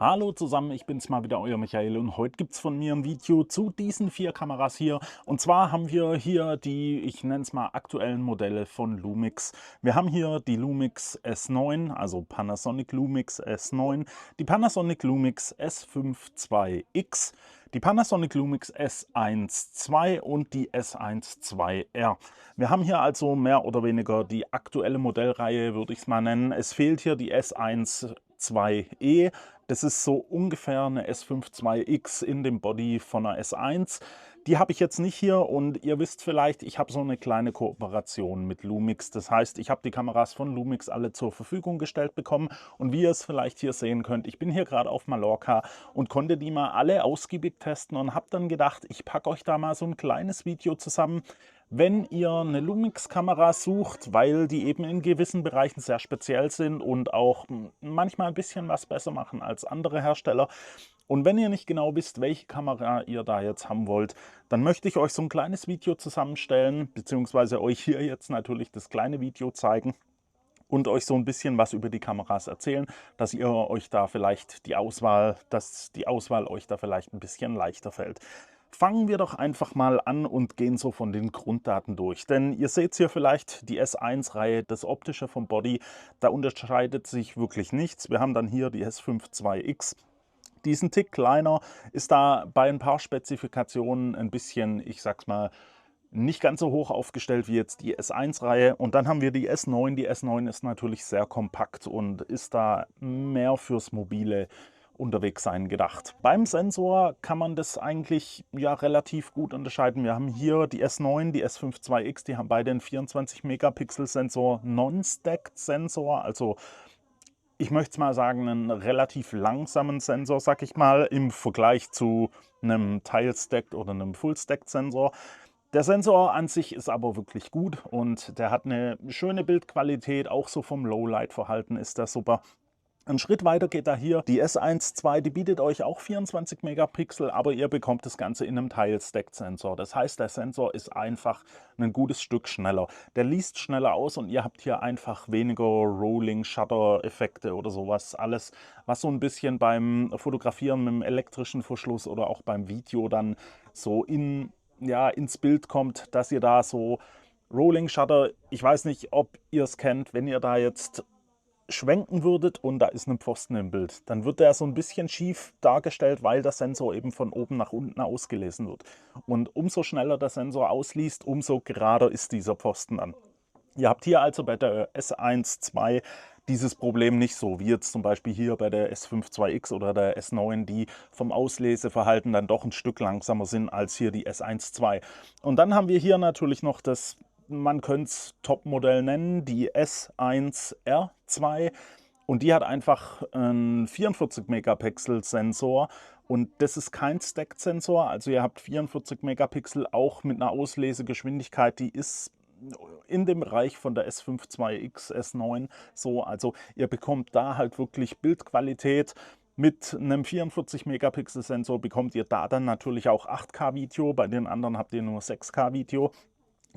Hallo zusammen, ich bin's mal wieder, euer Michael, und heute gibt's von mir ein Video zu diesen 4 Kameras hier. Und zwar haben wir hier die, ich nenne es mal, aktuellen Modelle von Lumix. Wir haben hier die Lumix S9, also Panasonic Lumix S9, die Panasonic Lumix S5 II-X, die Panasonic Lumix S1 II und die S1 II-R. Wir haben hier also mehr oder weniger die aktuelle Modellreihe, würde ich es mal nennen. Es fehlt hier die S1 2E. Das ist so ungefähr eine S5 II-X in dem Body von einer S1. Die habe ich jetzt nicht hier, und ihr wisst vielleicht, ich habe so eine kleine Kooperation mit Lumix. Das heißt, ich habe die Kameras von Lumix alle zur Verfügung gestellt bekommen, und wie ihr es vielleicht hier sehen könnt, ich bin hier gerade auf Mallorca und konnte die mal alle ausgiebig testen und habe dann gedacht, ich packe euch da mal so ein kleines Video zusammen. Wenn ihr eine Lumix-Kamera sucht, weil die eben in gewissen Bereichen sehr speziell sind und auch manchmal ein bisschen was besser machen als andere Hersteller, und wenn ihr nicht genau wisst, welche Kamera ihr da jetzt haben wollt, dann möchte ich euch so ein kleines Video zusammenstellen, beziehungsweise euch hier jetzt natürlich das kleine Video zeigen und euch so ein bisschen was über die Kameras erzählen, dass ihr euch da vielleicht dass die Auswahl euch da vielleicht ein bisschen leichter fällt. Fangen wir doch einfach mal an und gehen so von den Grunddaten durch. Denn ihr seht hier vielleicht die S1-Reihe, das Optische vom Body, da unterscheidet sich wirklich nichts. Wir haben dann hier die S5 II-X. Die ist ein Tick kleiner, ist da bei ein paar Spezifikationen ein bisschen, ich sag's mal, nicht ganz so hoch aufgestellt wie jetzt die S1-Reihe. Und dann haben wir die S9. Die S9 ist natürlich sehr kompakt und ist da mehr fürs mobile Unterwegssein gedacht. Beim Sensor kann man das eigentlich ja relativ gut unterscheiden. Wir haben hier die S9, die S5 II-X, die haben beide einen 24-Megapixel-Sensor, Non-Stacked-Sensor, also ich möchte es mal sagen, einen relativ langsamen Sensor, sag ich mal, im Vergleich zu einem Tile-Stacked oder einem Full-Stacked-Sensor. Der Sensor an sich ist aber wirklich gut und der hat eine schöne Bildqualität, auch so vom Lowlight-Verhalten ist der super. Ein Schritt weiter geht da hier die S1 II, die bietet euch auch 24 Megapixel, aber ihr bekommt das Ganze in einem Tile-Stacked-Sensor. Das heißt, der Sensor ist einfach ein gutes Stück schneller. Der liest schneller aus und ihr habt hier einfach weniger Rolling-Shutter-Effekte oder sowas. Alles, was so ein bisschen beim Fotografieren mit dem elektrischen Verschluss oder auch beim Video dann so ins Bild kommt, dass ihr da so Rolling Shutter, ich weiß nicht, ob ihr es kennt, wenn ihr da jetzt schwenken würdet und da ist ein Pfosten im Bild, dann wird der so ein bisschen schief dargestellt, weil der Sensor eben von oben nach unten ausgelesen wird. Und umso schneller der Sensor ausliest, umso gerader ist dieser Pfosten dann. Ihr habt hier also bei der S1 II dieses Problem nicht so, wie jetzt zum Beispiel hier bei der S5 II-X oder der S9, die vom Ausleseverhalten dann doch ein Stück langsamer sind als hier die S1 II. Und dann haben wir hier natürlich noch das, man könnte es Topmodell nennen, die S1R2. Und die hat einfach einen 44 Megapixel Sensor, und das ist kein Stacked-Sensor. Also ihr habt 44 Megapixel auch mit einer Auslesegeschwindigkeit, die ist in dem Bereich von der S5 II-X, S9 so. Also ihr bekommt da halt wirklich Bildqualität. Mit einem 44 Megapixel Sensor bekommt ihr da dann natürlich auch 8K Video, bei den anderen habt ihr nur 6K Video.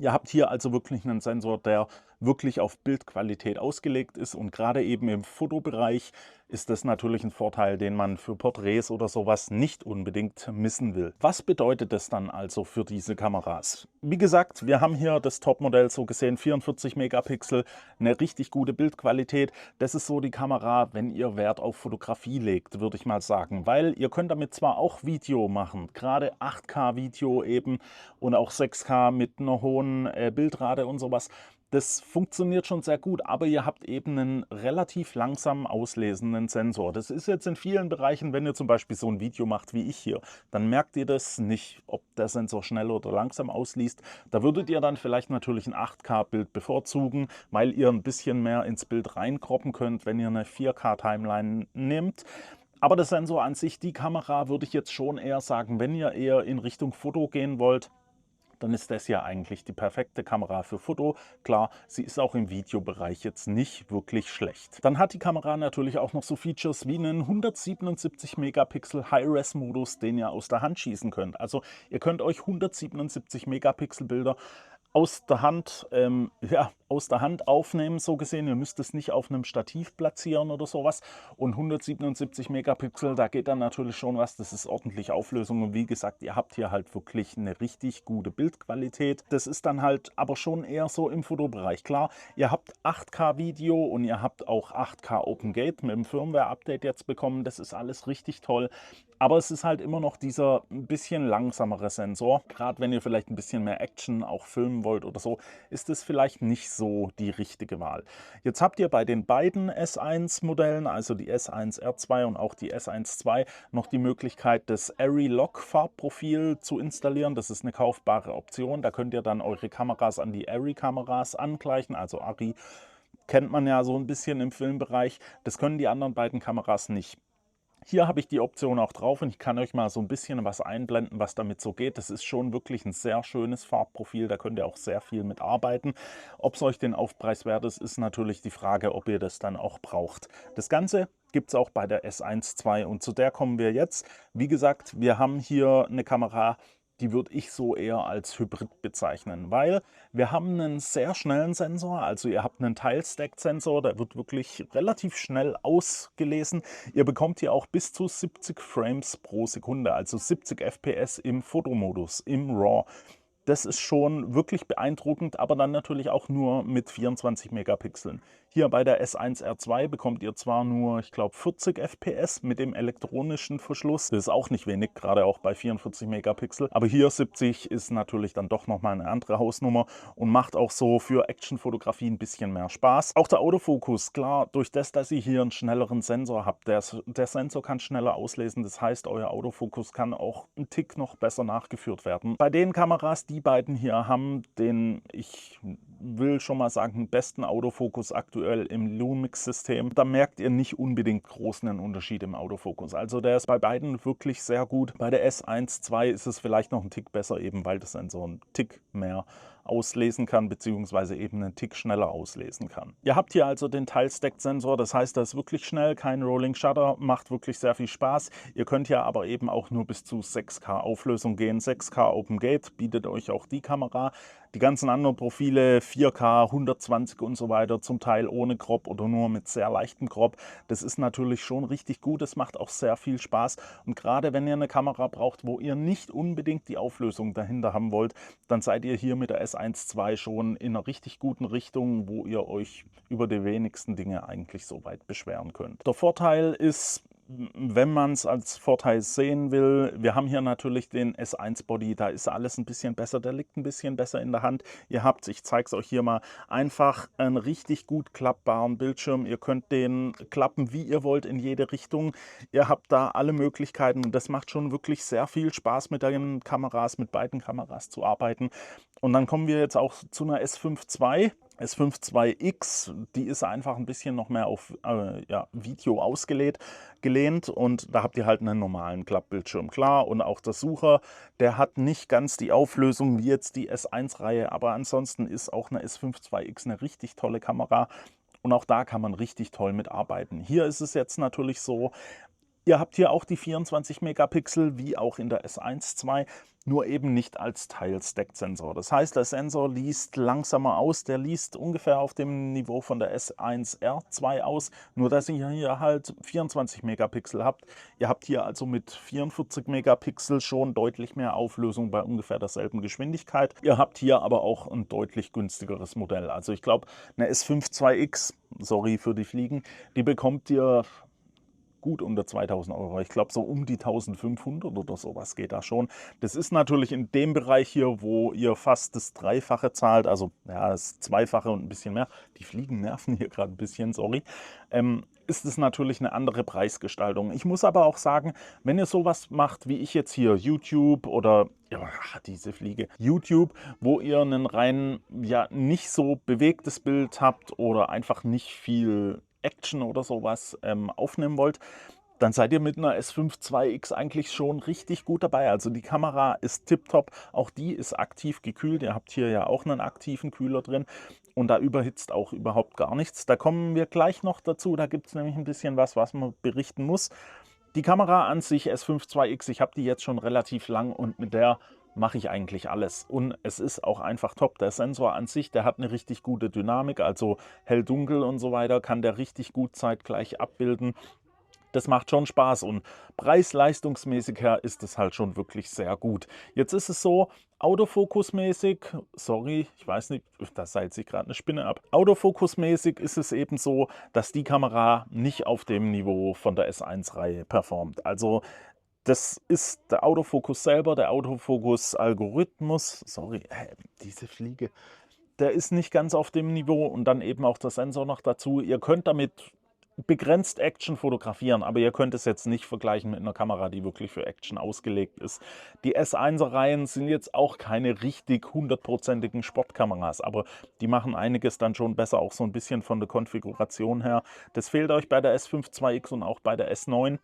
Ihr habt hier also wirklich einen Sensor, der wirklich auf Bildqualität ausgelegt ist, und gerade eben im Fotobereich ist das natürlich ein Vorteil, den man für Porträts oder sowas nicht unbedingt missen will. Was bedeutet das dann also für diese Kameras? Wie gesagt, wir haben hier das Topmodell, so gesehen 44 Megapixel, eine richtig gute Bildqualität. Das ist so die Kamera, wenn ihr Wert auf Fotografie legt, würde ich mal sagen, weil ihr könnt damit zwar auch Video machen, gerade 8K Video eben und auch 6K mit einer hohen Bildrate und sowas. Das funktioniert schon sehr gut, aber ihr habt eben einen relativ langsam auslesenden Sensor. Das ist jetzt in vielen Bereichen, wenn ihr zum Beispiel so ein Video macht wie ich hier, dann merkt ihr das nicht, ob der Sensor schnell oder langsam ausliest. Da würdet ihr dann vielleicht natürlich ein 8K-Bild bevorzugen, weil ihr ein bisschen mehr ins Bild reinkroppen könnt, wenn ihr eine 4K-Timeline nehmt. Aber der Sensor an sich, die Kamera, würde ich jetzt schon eher sagen, wenn ihr eher in Richtung Foto gehen wollt, dann ist das ja eigentlich die perfekte Kamera für Foto. Klar, sie ist auch im Videobereich jetzt nicht wirklich schlecht. Dann hat die Kamera natürlich auch noch so Features wie einen 177 Megapixel High-Res-Modus, den ihr aus der Hand schießen könnt. Also ihr könnt euch 177 Megapixel Bilder aus der Hand, ja, aus der Hand aufnehmen, so gesehen. Ihr müsst es nicht auf einem Stativ platzieren oder sowas. Und 177 Megapixel, da geht dann natürlich schon was. Das ist ordentlich Auflösung. Und wie gesagt, ihr habt hier halt wirklich eine richtig gute Bildqualität. Das ist dann halt aber schon eher so im Fotobereich. Klar, ihr habt 8K Video und ihr habt auch 8K Open Gate mit dem Firmware-Update jetzt bekommen. Das ist alles richtig toll. Aber es ist halt immer noch dieser ein bisschen langsamere Sensor. Gerade wenn ihr vielleicht ein bisschen mehr Action auch filmen wollt oder so, ist es vielleicht nicht so die richtige Wahl. Jetzt habt ihr bei den beiden S1-Modellen, also die S1R2 und auch die S1 II, noch die Möglichkeit, das Arri Lock Farbprofil zu installieren. Das ist eine kaufbare Option. Da könnt ihr dann eure Kameras an die Arri-Kameras angleichen. Also Arri kennt man ja so ein bisschen im Filmbereich. Das können die anderen beiden Kameras nicht. Hier habe ich die Option auch drauf und ich kann euch mal so ein bisschen was einblenden, was damit so geht. Das ist schon wirklich ein sehr schönes Farbprofil, da könnt ihr auch sehr viel mit arbeiten. Ob es euch den Aufpreis wert ist, ist natürlich die Frage, ob ihr das dann auch braucht. Das Ganze gibt es auch bei der S1 II und zu der kommen wir jetzt. Wie gesagt, wir haben hier eine Kamera, die würde ich so eher als Hybrid bezeichnen, weil wir haben einen sehr schnellen Sensor, also ihr habt einen Tile-Stacked-Sensor, der wird wirklich relativ schnell ausgelesen. Ihr bekommt hier auch bis zu 70 Frames pro Sekunde, also 70 FPS im Fotomodus, im RAW. Das ist schon wirklich beeindruckend, aber dann natürlich auch nur mit 24 Megapixeln. Hier bei der S1R2 bekommt ihr zwar nur, ich glaube, 40 FPS mit dem elektronischen Verschluss. Das ist auch nicht wenig, gerade auch bei 44 Megapixel. Aber hier 70 ist natürlich dann doch nochmal eine andere Hausnummer und macht auch so für Actionfotografie ein bisschen mehr Spaß. Auch der Autofokus, klar, durch das, dass ihr hier einen schnelleren Sensor habt. Der Sensor kann schneller auslesen, das heißt, euer Autofokus kann auch einen Tick noch besser nachgeführt werden. Bei den Kameras, die beiden hier haben den, ich will schon mal sagen, besten Autofokus aktuell im Lumix-System. Da merkt ihr nicht unbedingt großen Unterschied im Autofokus. Also der ist bei beiden wirklich sehr gut. Bei der S1 II ist es vielleicht noch ein Tick besser, eben weil das Sensor einen Tick mehr auslesen kann, beziehungsweise eben einen Tick schneller auslesen kann. Ihr habt hier also den Tile-Stacked-Sensor, das heißt, das ist wirklich schnell, kein Rolling Shutter, macht wirklich sehr viel Spaß. Ihr könnt ja aber eben auch nur bis zu 6K Auflösung gehen. 6K Open Gate bietet euch auch die Kamera. Die ganzen anderen Profile, 4K, 120 und so weiter, zum Teil ohne Crop oder nur mit sehr leichtem Crop. Das ist natürlich schon richtig gut, es macht auch sehr viel Spaß. Und gerade wenn ihr eine Kamera braucht, wo ihr nicht unbedingt die Auflösung dahinter haben wollt, dann seid ihr hier mit der S1 II schon in einer richtig guten Richtung, wo ihr euch über die wenigsten Dinge eigentlich so weit beschweren könnt. Der Vorteil ist, wenn man es als Vorteil sehen will, wir haben hier natürlich den S1 Body, da ist alles ein bisschen besser, der liegt ein bisschen besser in der Hand. Ihr habt, ich zeige es euch hier mal, einfach einen richtig gut klappbaren Bildschirm. Ihr könnt den klappen, wie ihr wollt, in jede Richtung. Ihr habt da alle Möglichkeiten und das macht schon wirklich sehr viel Spaß mit den Kameras, mit beiden Kameras zu arbeiten. Und dann kommen wir jetzt auch zu einer S5 II. S5 IIX, die ist einfach ein bisschen noch mehr auf ja, Video gelehnt und da habt ihr halt einen normalen Klappbildschirm, klar, und auch der Sucher, der hat nicht ganz die Auflösung wie jetzt die S1-Reihe, aber ansonsten ist auch eine S5 IIX eine richtig tolle Kamera und auch da kann man richtig toll mitarbeiten. Hier ist es jetzt natürlich so, ihr habt hier auch die 24 Megapixel, wie auch in der S1 II, nur eben nicht als Tile-Stacked-Sensor. Das heißt, der Sensor liest langsamer aus, der liest ungefähr auf dem Niveau von der S1R2 aus, nur dass ihr hier halt 24 Megapixel habt. Ihr habt hier also mit 44 Megapixel schon deutlich mehr Auflösung bei ungefähr derselben Geschwindigkeit. Ihr habt hier aber auch ein deutlich günstigeres Modell. Also ich glaube, eine S5 IIX, sorry für die Fliegen, die bekommt ihr gut unter 2000 Euro. Ich glaube, so um die 1500 oder sowas geht da schon. Das ist natürlich in dem Bereich hier, wo ihr fast das Dreifache zahlt, also ja, das Zweifache und ein bisschen mehr. Die Fliegen nerven hier gerade ein bisschen, sorry. Ist es natürlich eine andere Preisgestaltung. Ich muss aber auch sagen, wenn ihr sowas macht, wie ich jetzt hier, YouTube oder ja, diese Fliege, YouTube, wo ihr einen rein, ja, nicht so bewegtes Bild habt oder einfach nicht viel Action oder sowas aufnehmen wollt, dann seid ihr mit einer S5 IIX eigentlich schon richtig gut dabei. Also die Kamera ist tipptopp, auch die ist aktiv gekühlt. Ihr habt hier ja auch einen aktiven Kühler drin und da überhitzt auch überhaupt gar nichts. Da kommen wir gleich noch dazu, da gibt es nämlich ein bisschen was man berichten muss. Die Kamera an sich, S5 IIX, ich habe die jetzt schon relativ lang und mit der mache ich eigentlich alles. Und es ist auch einfach top. Der Sensor an sich, der hat eine richtig gute Dynamik, also hell-dunkel und so weiter, kann der richtig gut zeitgleich abbilden. Das macht schon Spaß und preis-leistungsmäßig her ist es halt schon wirklich sehr gut. Jetzt ist es so, autofokusmäßig, sorry, ich weiß nicht, da seilt sich gerade eine Spinne ab. Autofokusmäßig ist es eben so, dass die Kamera nicht auf dem Niveau von der S1-Reihe performt. Also das ist der Autofokus selber, der Autofokus-Algorithmus, sorry, diese Fliege, der ist nicht ganz auf dem Niveau und dann eben auch der Sensor noch dazu. Ihr könnt damit begrenzt Action fotografieren, aber ihr könnt es jetzt nicht vergleichen mit einer Kamera, die wirklich für Action ausgelegt ist. Die S1er-Reihen sind jetzt auch keine richtig hundertprozentigen Sportkameras, aber die machen einiges dann schon besser, auch so ein bisschen von der Konfiguration her. Das fehlt euch bei der S5 IIX und auch bei der S9.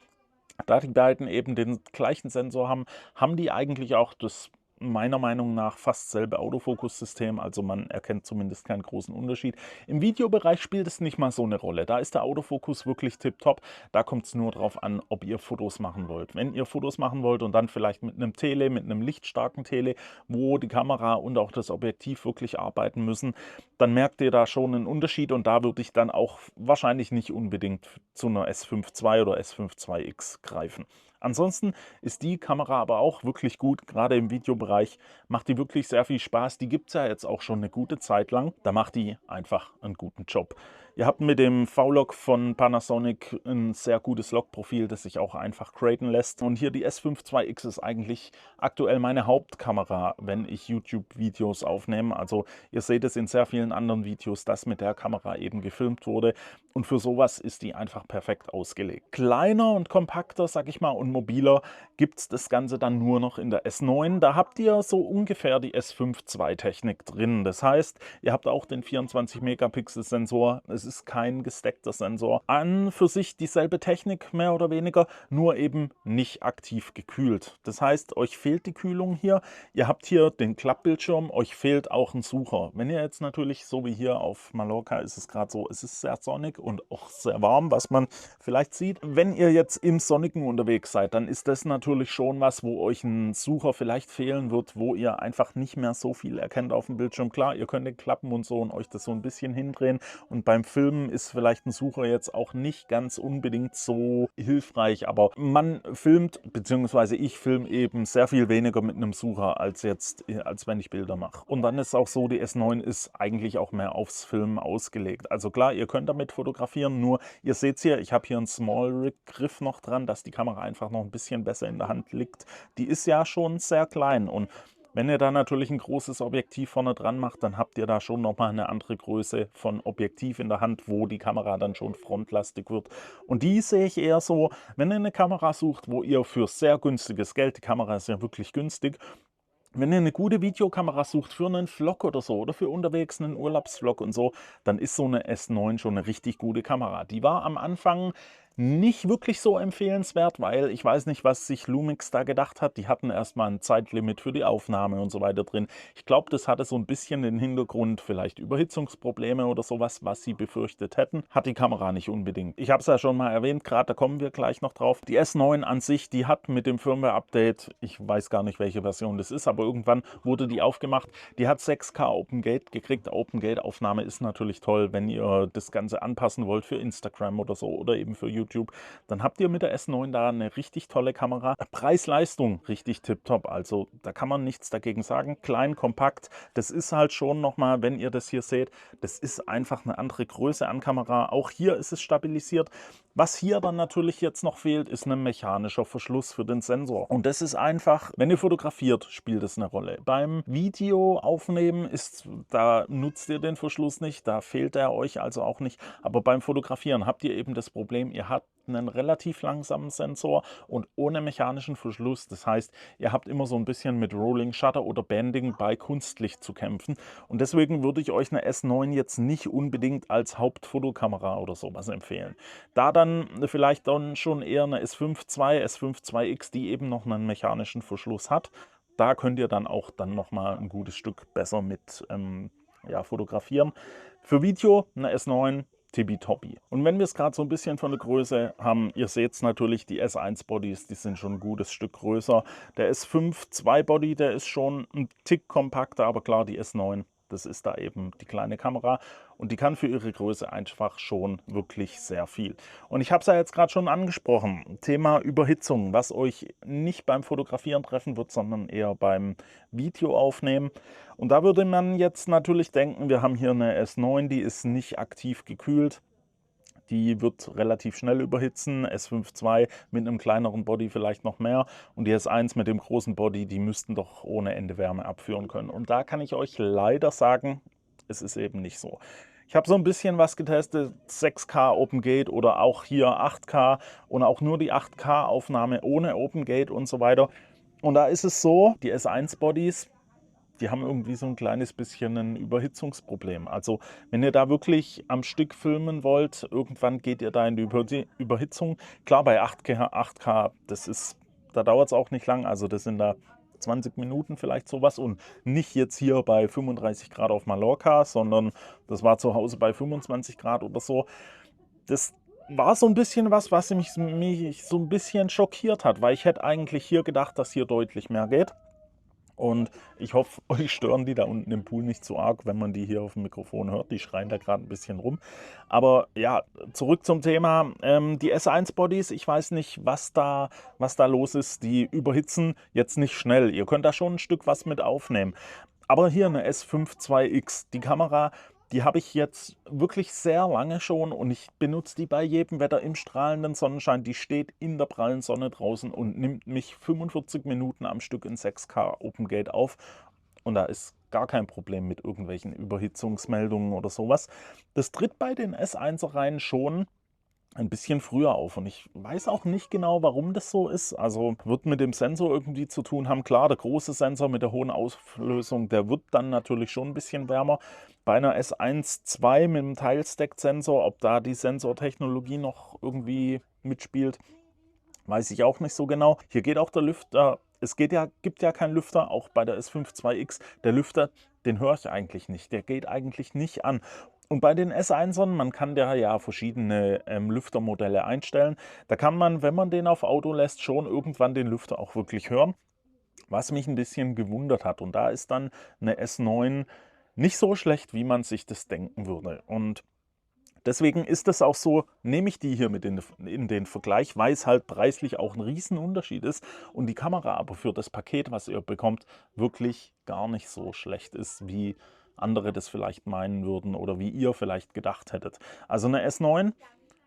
Da die beiden eben den gleichen Sensor haben, haben die eigentlich auch das meiner Meinung nach fast selbe Autofokus-System, also man erkennt zumindest keinen großen Unterschied. Im Videobereich spielt es nicht mal so eine Rolle. Da ist der Autofokus wirklich tipptopp. Da kommt es nur darauf an, ob ihr Fotos machen wollt. Wenn ihr Fotos machen wollt und dann vielleicht mit einem Tele, mit einem lichtstarken Tele, wo die Kamera und auch das Objektiv wirklich arbeiten müssen, dann merkt ihr da schon einen Unterschied und da würde ich dann auch wahrscheinlich nicht unbedingt zu einer S5 II oder S5 IIX greifen. Ansonsten ist die Kamera aber auch wirklich gut, gerade im Videobereich macht die wirklich sehr viel Spaß. Die gibt es ja jetzt auch schon eine gute Zeit lang. Da macht die einfach einen guten Job. Ihr habt mit dem V-Log von Panasonic ein sehr gutes Log-Profil, das sich auch einfach graden lässt. Und hier die S5 IIX ist eigentlich aktuell meine Hauptkamera, wenn ich YouTube-Videos aufnehme. Also ihr seht es in sehr vielen anderen Videos, dass mit der Kamera eben gefilmt wurde. Und für sowas ist die einfach perfekt ausgelegt. Kleiner und kompakter, sag ich mal, und mobiler gibt es das Ganze dann nur noch in der S9. Da habt ihr so ungefähr die S5 II Technik drin. Das heißt, ihr habt auch den 24-Megapixel-Sensor. Es ist kein gesteckter Sensor. An für sich dieselbe Technik, mehr oder weniger, nur eben nicht aktiv gekühlt. Das heißt, euch fehlt die Kühlung hier. Ihr habt hier den Klappbildschirm, euch fehlt auch ein Sucher. Wenn ihr jetzt natürlich, so wie hier auf Mallorca, ist es gerade so, es ist sehr sonnig und auch sehr warm, was man vielleicht sieht. Wenn ihr jetzt im Sonnigen unterwegs seid, dann ist das natürlich schon was, wo euch ein Sucher vielleicht fehlen wird, wo ihr einfach nicht mehr so viel erkennt auf dem Bildschirm. Klar, ihr könnt den klappen und so und euch das so ein bisschen hindrehen und beim Filmen ist vielleicht ein Sucher jetzt auch nicht ganz unbedingt so hilfreich, aber man filmt, beziehungsweise ich filme eben sehr viel weniger mit einem Sucher als jetzt, als wenn ich Bilder mache. Und dann ist auch so, die S9 ist eigentlich auch mehr aufs Filmen ausgelegt. Also klar, ihr könnt damit fotografieren, nur ihr seht es hier, ich habe hier einen Small Rig Griff noch dran, dass die Kamera einfach noch ein bisschen besser in der Hand liegt. Die ist ja schon sehr klein und wenn ihr da natürlich ein großes Objektiv vorne dran macht, dann habt ihr da schon nochmal eine andere Größe von Objektiv in der Hand, wo die Kamera dann schon frontlastig wird. Und die sehe ich eher so, wenn ihr eine Kamera sucht, wo ihr für sehr günstiges Geld, die Kamera ist ja wirklich günstig, wenn ihr eine gute Videokamera sucht für einen Vlog oder so oder für unterwegs einen Urlaubsvlog und so, dann ist so eine S9 schon eine richtig gute Kamera. Die war am Anfang nicht wirklich so empfehlenswert, weil ich weiß nicht, was sich Lumix da gedacht hat. Die hatten erstmal ein Zeitlimit für die Aufnahme und so weiter drin. Ich glaube, das hatte so ein bisschen den Hintergrund, vielleicht Überhitzungsprobleme oder sowas, was sie befürchtet hätten. Hat die Kamera nicht unbedingt. Ich habe es ja schon mal erwähnt, gerade da kommen wir gleich noch drauf. Die S9 an sich, die hat mit dem Firmware-Update, ich weiß gar nicht, welche Version das ist, aber irgendwann wurde die aufgemacht. Die hat 6K OpenGate gekriegt. OpenGate-Aufnahme ist natürlich toll, wenn ihr das Ganze anpassen wollt für Instagram oder so oder eben für YouTube. Dann habt ihr mit der S9 da eine richtig tolle Kamera. Preis-Leistung richtig tipptopp. Also da kann man nichts dagegen sagen. Klein, kompakt. Das ist halt schon nochmal, wenn ihr das hier seht, das ist einfach eine andere Größe an Kamera. Auch hier ist es stabilisiert. Was hier dann natürlich jetzt noch fehlt, ist ein mechanischer Verschluss für den Sensor. Und das ist einfach, wenn ihr fotografiert, spielt es eine Rolle. Beim Video aufnehmen da nutzt ihr den Verschluss nicht, da fehlt er euch also auch nicht. Aber beim Fotografieren habt ihr eben das Problem, ihr habt einen relativ langsamen Sensor und ohne mechanischen Verschluss. Das heißt, ihr habt immer so ein bisschen mit Rolling Shutter oder Bending bei Kunstlicht zu kämpfen. Und deswegen würde ich euch eine S9 jetzt nicht unbedingt als Hauptfotokamera oder sowas empfehlen. Da dann vielleicht dann schon eher eine S5 II, S5 IIX, die eben noch einen mechanischen Verschluss hat. Da könnt ihr dann auch dann nochmal ein gutes Stück besser mit ja, fotografieren. Für Video eine S9 tippitoppi. Und wenn wir es gerade so ein bisschen von der Größe haben, ihr seht es natürlich, die S1 Bodies, die sind schon ein gutes Stück größer. Der S5 2 Body, der ist schon ein Tick kompakter, aber klar, die S9, das ist da eben die kleine Kamera und die kann für ihre Größe einfach schon wirklich sehr viel. Und ich habe es ja jetzt gerade schon angesprochen, Thema Überhitzung, was euch nicht beim Fotografieren treffen wird, sondern eher beim Videoaufnehmen. Und da würde man jetzt natürlich denken, wir haben hier eine S9, die ist nicht aktiv gekühlt. Die wird relativ schnell überhitzen, S5 II mit einem kleineren Body vielleicht noch mehr und die S1 mit dem großen Body, die müssten doch ohne Ende Wärme abführen können. Und da kann ich euch leider sagen, es ist eben nicht so. Ich habe so ein bisschen was getestet, 6K Open Gate oder auch hier 8K und auch nur die 8K-Aufnahme ohne Open Gate und so weiter. Und da ist es so, die S1-Bodies, die haben irgendwie so ein kleines bisschen ein Überhitzungsproblem. Also wenn ihr da wirklich am Stück filmen wollt, irgendwann geht ihr da in die Überhitzung. Klar, bei 8K, da dauert es auch nicht lang, also das sind da 20 Minuten vielleicht sowas und nicht jetzt hier bei 35 Grad auf Mallorca, sondern das war zu Hause bei 25 Grad oder so. Das war so ein bisschen was mich so ein bisschen schockiert hat, weil ich hätte eigentlich hier gedacht, dass hier deutlich mehr geht. Und ich hoffe, euch stören die da unten im Pool nicht so arg, wenn man die hier auf dem Mikrofon hört. Die schreien da gerade ein bisschen rum. Aber ja, zurück zum Thema. Die S1-Bodies, ich weiß nicht, was da los ist. Die überhitzen jetzt nicht schnell. Ihr könnt da schon ein Stück was mit aufnehmen. Aber hier eine S5 IIX, die Kamera, die habe ich jetzt wirklich sehr lange schon und ich benutze die bei jedem Wetter im strahlenden Sonnenschein. Die steht in der prallen Sonne draußen und nimmt mich 45 Minuten am Stück in 6K Open Gate auf. Und da ist gar kein Problem mit irgendwelchen Überhitzungsmeldungen oder sowas. Das tritt bei den S1-Reihen schon ein bisschen früher auf und ich weiß auch nicht genau, warum das so ist. Also wird mit dem Sensor irgendwie zu tun haben. Klar, der große Sensor mit der hohen Auflösung, der wird dann natürlich schon ein bisschen wärmer. Bei einer S1 II mit einem Teilstack-Sensor, ob da die Sensortechnologie noch irgendwie mitspielt, weiß ich auch nicht so genau. Hier geht auch der Lüfter, gibt ja keinen Lüfter, auch bei der S5 IIX. Der Lüfter, den höre ich eigentlich nicht, der geht eigentlich nicht an. Und bei den S1ern, man kann da ja verschiedene Lüftermodelle einstellen. Da kann man, wenn man den auf Auto lässt, schon irgendwann den Lüfter auch wirklich hören. Was mich ein bisschen gewundert hat. Und da ist dann eine S9 nicht so schlecht, wie man sich das denken würde. Und deswegen ist es auch so, nehme ich die hier mit in den Vergleich, weil es halt preislich auch ein Riesenunterschied ist und die Kamera aber für das Paket, was ihr bekommt, wirklich gar nicht so schlecht ist, wie andere das vielleicht meinen würden oder wie ihr vielleicht gedacht hättet. Also eine S9,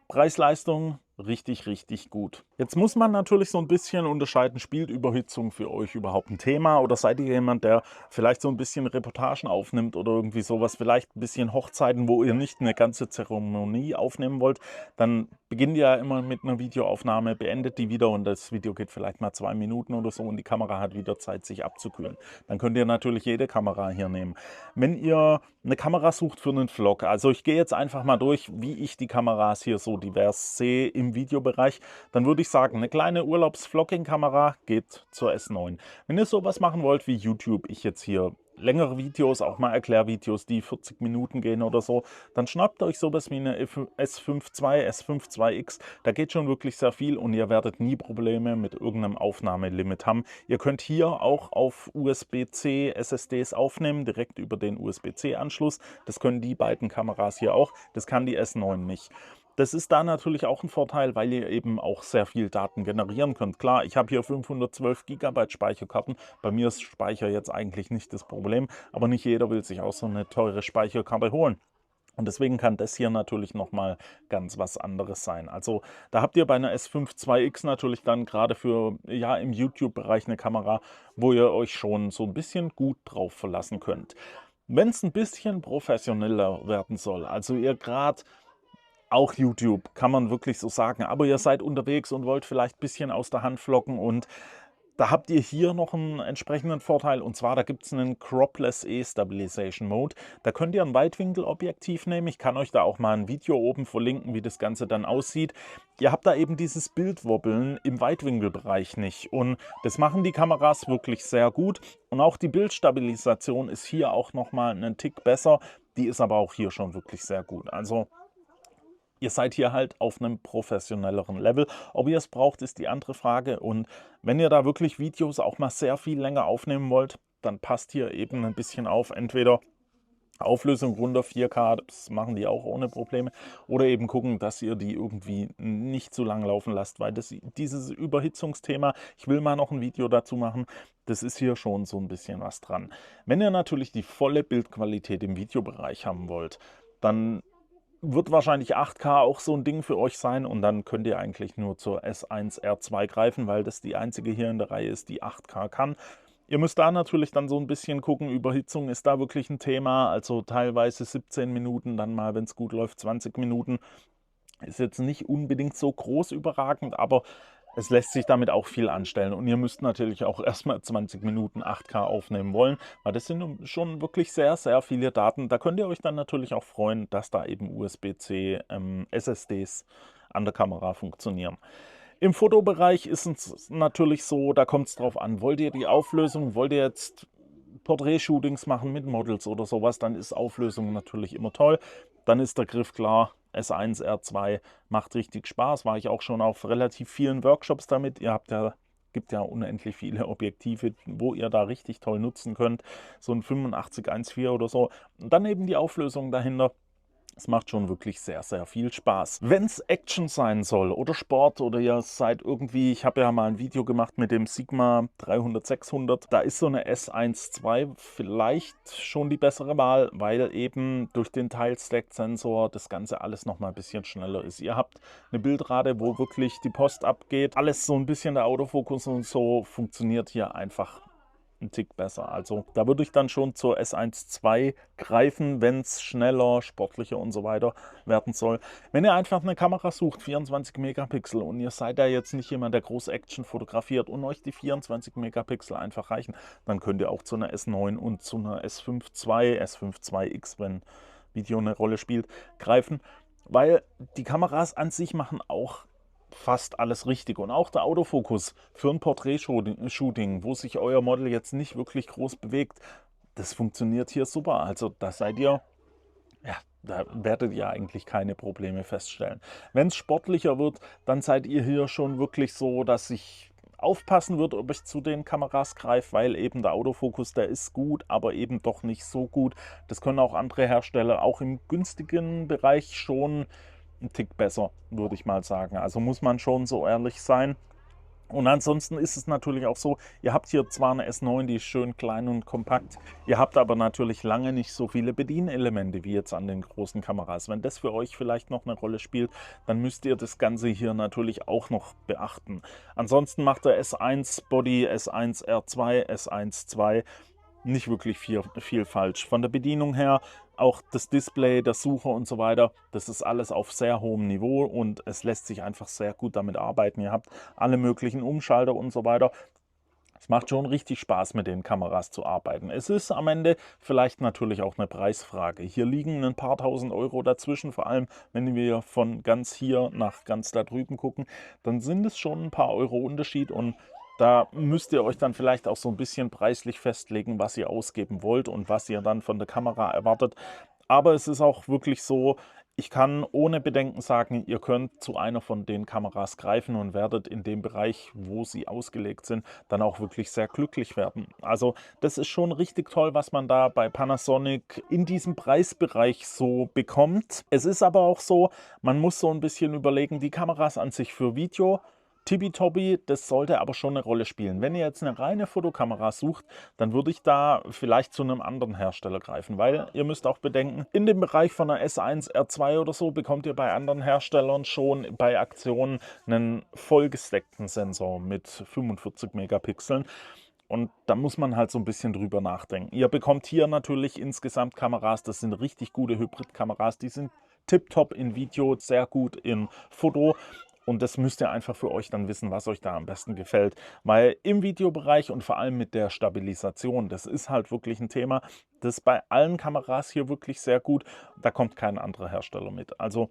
Preis-Leistung richtig, richtig gut. Jetzt muss man natürlich so ein bisschen unterscheiden, spielt Überhitzung für euch überhaupt ein Thema oder seid ihr jemand, der vielleicht so ein bisschen Reportagen aufnimmt oder irgendwie sowas, vielleicht ein bisschen Hochzeiten, wo ihr nicht eine ganze Zeremonie aufnehmen wollt, dann beginnt ihr ja immer mit einer Videoaufnahme, beendet die wieder und das Video geht vielleicht mal 2 Minuten oder so und die Kamera hat wieder Zeit, sich abzukühlen. Dann könnt ihr natürlich jede Kamera hier nehmen. Wenn ihr eine Kamera sucht für einen Vlog, also ich gehe jetzt einfach mal durch, wie ich die Kameras hier so divers sehe im Videobereich, dann würde ich sagen, eine kleine Urlaubs-Vlogging-Kamera geht zur S9. Wenn ihr sowas machen wollt wie YouTube, ich jetzt hier längere Videos, auch mal Erklärvideos, die 40 Minuten gehen oder so, dann schnappt euch sowas wie eine S5 II, S5 IIX. Da geht schon wirklich sehr viel und ihr werdet nie Probleme mit irgendeinem Aufnahmelimit haben. Ihr könnt hier auch auf USB-C SSDs aufnehmen, direkt über den USB-C-Anschluss. Das können die beiden Kameras hier auch. Das kann die S9 nicht. Das ist da natürlich auch ein Vorteil, weil ihr eben auch sehr viel Daten generieren könnt. Klar, ich habe hier 512 GB Speicherkarten. Bei mir ist Speicher jetzt eigentlich nicht das Problem, aber nicht jeder will sich auch so eine teure Speicherkarte holen. Und deswegen kann das hier natürlich nochmal ganz was anderes sein. Also da habt ihr bei einer S5 IIX natürlich dann gerade für, ja, im YouTube-Bereich eine Kamera, wo ihr euch schon so ein bisschen gut drauf verlassen könnt. Wenn es ein bisschen professioneller werden soll, also ihr gerade auch YouTube, kann man wirklich so sagen. Aber ihr seid unterwegs und wollt vielleicht ein bisschen aus der Hand vloggen und da habt ihr hier noch einen entsprechenden Vorteil und zwar, da gibt es einen Cropless E-Stabilization Mode. Da könnt ihr ein Weitwinkelobjektiv nehmen. Ich kann euch da auch mal ein Video oben verlinken, wie das Ganze dann aussieht. Ihr habt da eben dieses Bildwobbeln im Weitwinkelbereich nicht und das machen die Kameras wirklich sehr gut. Und auch die Bildstabilisation ist hier auch nochmal einen Tick besser. Die ist aber auch hier schon wirklich sehr gut. Also ihr seid hier halt auf einem professionelleren Level. Ob ihr es braucht, ist die andere Frage. Und wenn ihr da wirklich Videos auch mal sehr viel länger aufnehmen wollt, dann passt hier eben ein bisschen auf. Entweder Auflösung runter 4K, das machen die auch ohne Probleme. Oder eben gucken, dass ihr die irgendwie nicht zu lang laufen lasst, weil dieses Überhitzungsthema, ich will mal noch ein Video dazu machen, das ist hier schon so ein bisschen was dran. Wenn ihr natürlich die volle Bildqualität im Videobereich haben wollt, dann wird wahrscheinlich 8K auch so ein Ding für euch sein und dann könnt ihr eigentlich nur zur S1R2 greifen, weil das die einzige hier in der Reihe ist, die 8K kann. Ihr müsst da natürlich dann so ein bisschen gucken, Überhitzung ist da wirklich ein Thema, also teilweise 17 Minuten, dann mal, wenn es gut läuft, 20 Minuten. Ist jetzt nicht unbedingt so groß überragend, aber es lässt sich damit auch viel anstellen. Und ihr müsst natürlich auch erstmal 20 Minuten 8K aufnehmen wollen, weil das sind schon wirklich sehr, sehr viele Daten. Da könnt ihr euch dann natürlich auch freuen, dass da eben USB-C SSDs an der Kamera funktionieren. Im Fotobereich ist es natürlich so, da kommt es drauf an, wollt ihr die Auflösung, wollt ihr jetzt Porträtshootings machen mit Models oder sowas, dann ist Auflösung natürlich immer toll. Dann ist der Griff klar, S1R2 macht richtig Spaß, war ich auch schon auf relativ vielen Workshops damit. Gibt ja unendlich viele Objektive, wo ihr da richtig toll nutzen könnt. So ein 85-1.4 oder so. Und dann eben die Auflösung dahinter. Es macht schon wirklich sehr, sehr viel Spaß. Wenn es Action sein soll oder Sport oder ihr seid irgendwie, ich habe ja mal ein Video gemacht mit dem Sigma 300-600, da ist so eine S1 II vielleicht schon die bessere Wahl, weil eben durch den Tile-Stack-Sensor das Ganze alles nochmal ein bisschen schneller ist. Ihr habt eine Bildrate, wo wirklich die Post abgeht, alles so ein bisschen der Autofokus und so funktioniert hier einfach ein Tick besser. Also da würde ich dann schon zur S1 II greifen, wenn es schneller, sportlicher und so weiter werden soll. Wenn ihr einfach eine Kamera sucht, 24 Megapixel und ihr seid da jetzt nicht jemand, der groß Action fotografiert und euch die 24 Megapixel einfach reichen, dann könnt ihr auch zu einer S9 und zu einer S5 II, S5 IIX, wenn Video eine Rolle spielt, greifen, weil die Kameras an sich machen auch fast alles richtig. Und auch der Autofokus für ein Porträtshooting, wo sich euer Model jetzt nicht wirklich groß bewegt, das funktioniert hier super. Also da seid ihr, ja, da werdet ihr eigentlich keine Probleme feststellen. Wenn es sportlicher wird, dann seid ihr hier schon wirklich so, dass ich aufpassen wird, ob ich zu den Kameras greife, weil eben der Autofokus, der ist gut, aber eben doch nicht so gut. Das können auch andere Hersteller auch im günstigen Bereich schon ein Tick besser, würde ich mal sagen. Also muss man schon so ehrlich sein. Und ansonsten ist es natürlich auch so, ihr habt hier zwar eine S9, die ist schön klein und kompakt, ihr habt aber natürlich lange nicht so viele Bedienelemente wie jetzt an den großen Kameras. Wenn das für euch vielleicht noch eine Rolle spielt, dann müsst ihr das Ganze hier natürlich auch noch beachten. Ansonsten macht der S1 Body, S1R2, S1 II nicht wirklich viel falsch. Von der Bedienung her, auch das Display, der Sucher und so weiter, das ist alles auf sehr hohem Niveau und es lässt sich einfach sehr gut damit arbeiten. Ihr habt alle möglichen Umschalter und so weiter. Es macht schon richtig Spaß, mit den Kameras zu arbeiten. Es ist am Ende vielleicht natürlich auch eine Preisfrage. Hier liegen ein paar tausend Euro dazwischen, vor allem wenn wir von ganz hier nach ganz da drüben gucken, dann sind es schon ein paar Euro Unterschied und da müsst ihr euch dann vielleicht auch so ein bisschen preislich festlegen, was ihr ausgeben wollt und was ihr dann von der Kamera erwartet. Aber es ist auch wirklich so, ich kann ohne Bedenken sagen, ihr könnt zu einer von den Kameras greifen und werdet in dem Bereich, wo sie ausgelegt sind, dann auch wirklich sehr glücklich werden. Also das ist schon richtig toll, was man da bei Panasonic in diesem Preisbereich so bekommt. Es ist aber auch so, man muss so ein bisschen überlegen, die Kameras an sich für Video, tippitoppi, das sollte aber schon eine Rolle spielen. Wenn ihr jetzt eine reine Fotokamera sucht, dann würde ich da vielleicht zu einem anderen Hersteller greifen, weil ihr müsst auch bedenken, in dem Bereich von einer S1R2 oder so bekommt ihr bei anderen Herstellern schon bei Aktionen einen vollgesteckten Sensor mit 45 Megapixeln. Und da muss man halt so ein bisschen drüber nachdenken. Ihr bekommt hier natürlich insgesamt Kameras, das sind richtig gute Hybridkameras, die sind tipptopp in Video, sehr gut in Foto. Und das müsst ihr einfach für euch dann wissen, was euch da am besten gefällt. Weil im Videobereich und vor allem mit der Stabilisation, das ist halt wirklich ein Thema, das ist bei allen Kameras hier wirklich sehr gut. Da kommt kein anderer Hersteller mit. Also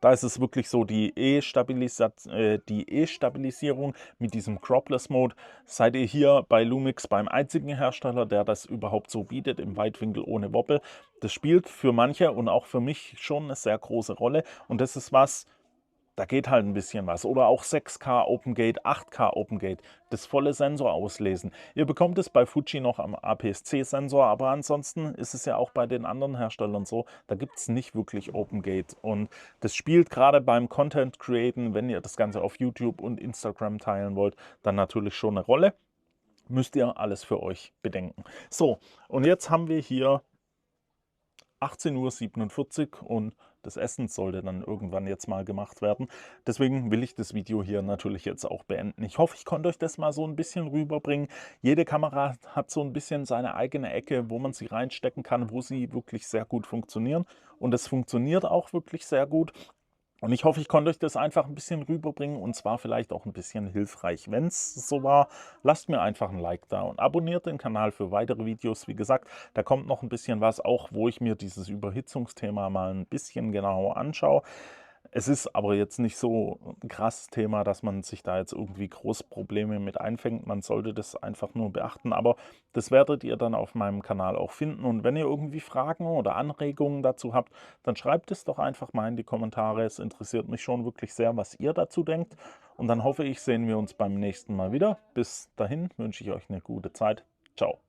Da ist es wirklich so, die E-Stabilisierung mit diesem Cropless Mode. Seid ihr hier bei Lumix beim einzigen Hersteller, der das überhaupt so bietet, im Weitwinkel ohne Wobbel. Das spielt für manche und auch für mich schon eine sehr große Rolle. Und das ist was, da geht halt ein bisschen was. Oder auch 6K OpenGate, 8K OpenGate, das volle Sensor auslesen. Ihr bekommt es bei Fuji noch am APS-C-Sensor, aber ansonsten ist es ja auch bei den anderen Herstellern so, da gibt es nicht wirklich OpenGate. Und das spielt gerade beim Content Createn, wenn ihr das Ganze auf YouTube und Instagram teilen wollt, dann natürlich schon eine Rolle. Müsst ihr alles für euch bedenken. So, und jetzt haben wir hier 18:47 Uhr und das Essen sollte dann irgendwann jetzt mal gemacht werden. Deswegen will ich das Video hier natürlich jetzt auch beenden. Ich hoffe, ich konnte euch das mal so ein bisschen rüberbringen. Jede Kamera hat so ein bisschen seine eigene Ecke, wo man sie reinstecken kann, wo sie wirklich sehr gut funktionieren. Und es funktioniert auch wirklich sehr gut. Und ich hoffe, ich konnte euch das einfach ein bisschen rüberbringen und zwar vielleicht auch ein bisschen hilfreich. Wenn es so war, lasst mir einfach ein Like da und abonniert den Kanal für weitere Videos. Wie gesagt, da kommt noch ein bisschen was, auch wo ich mir dieses Überhitzungsthema mal ein bisschen genauer anschaue. Es ist aber jetzt nicht so ein krasses Thema, dass man sich da jetzt irgendwie groß Probleme mit einfängt. Man sollte das einfach nur beachten, aber das werdet ihr dann auf meinem Kanal auch finden. Und wenn ihr irgendwie Fragen oder Anregungen dazu habt, dann schreibt es doch einfach mal in die Kommentare. Es interessiert mich schon wirklich sehr, was ihr dazu denkt. Und dann hoffe ich, sehen wir uns beim nächsten Mal wieder. Bis dahin wünsche ich euch eine gute Zeit. Ciao.